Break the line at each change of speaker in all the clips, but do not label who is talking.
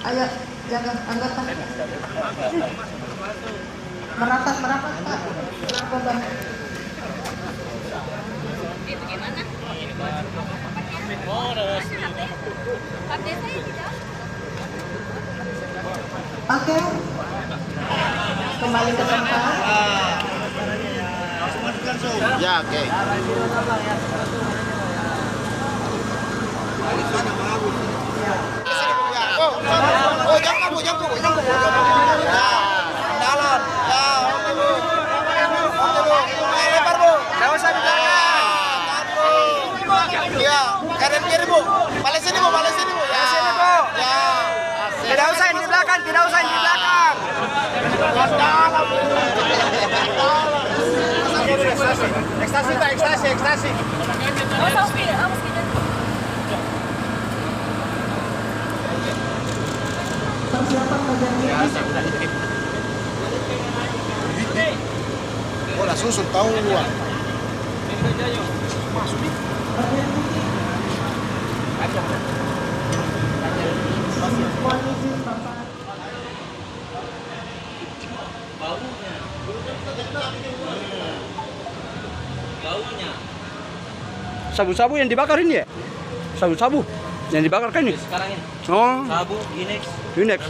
Ayo, jangan anggota. Merapat, merapat, Pak. Korban.
Itu gimana?
Oke. Kembali ke tempat.
Ya, oke. Oh, jangan Bu. Ya, jalan. Ya, oke Bu. Oke Bu. Lebar Bu. Enggak usah di belakang. Iya, kanan kiri Bu. Balik sini Bu. Ya. Sini Bu. Ya. Tidak usah di belakang. Ekstasi Pak, ekstasi.
Persiapan bagian
Oh, lah susun tahu gua.
Sabu-sabu yang dibakar ini ya? Sabu-sabu yang dibakar kan ini?
Sekarang ini
Oh,
sabu Ginex.
Unex.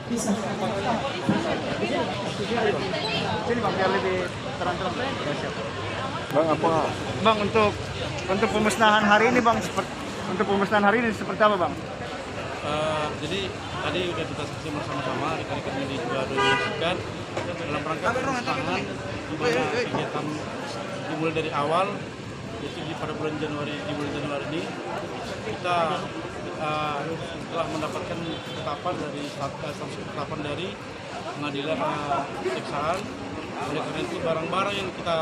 bisa.
Sini Bang, biar lebih terang-terang.
Bang, apa?
Bang, untuk pemusnahan hari ini Bang, seperti apa Bang?
Jadi tadi udah kita saksikan bersama-sama rekan-rekan ini juga donasikan dalam rangka pemusnahan di mana kegiatan dimulai dari awal yaitu pada bulan Januari ini kita telah mendapatkan ketetapan dari ketetapan dari pengadilan kejaksaan. Oleh karena itu barang-barang yang kita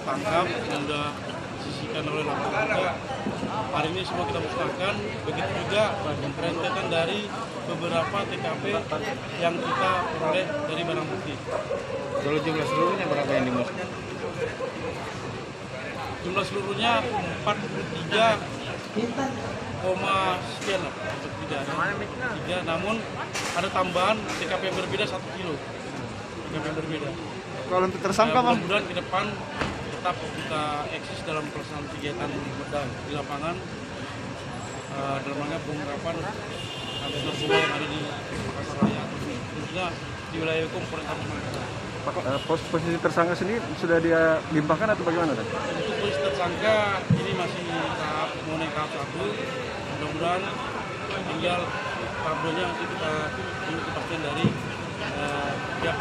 tangkap yang sudah disisihkan oleh laporan hari ini semua kita musnahkan. Begitu juga rentetan dari beberapa TKP yang kita peroleh dari barang bukti.
Kalau jumlah seluruhnya berapa yang dimusnahkan?
Jumlah seluruhnya 43, sekian lah, untuk tiga. Namun ada tambahan TKP yang berbeda 1 kilo. TKP yang berbeda.
Kalau untuk tersangka Bang?
Mudah-mudahan ke depan tetap kita eksis dalam pelaksanaan kegiatan bedah di lapangan dalam rangka pengungkapan narkoba yang ada di Makassar Raya, khususnya di wilayah hukum Polrestabes Makassar.
Posisi tersangka sendiri sudah dia limpahkan atau bagaimana?
Untuk posisi tersangka ini masih mau naik tahap 1. Mudah-mudahan tinggal tahap 2-nya nanti kita tunggu kepastian dari pihak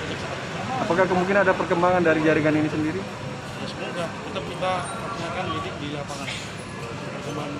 kejaksaan.
Apakah kemungkinan ada perkembangan dari jaringan ini sendiri?
Ya, semoga tetap kita laksanakan lidik di lapangan. Perkembangan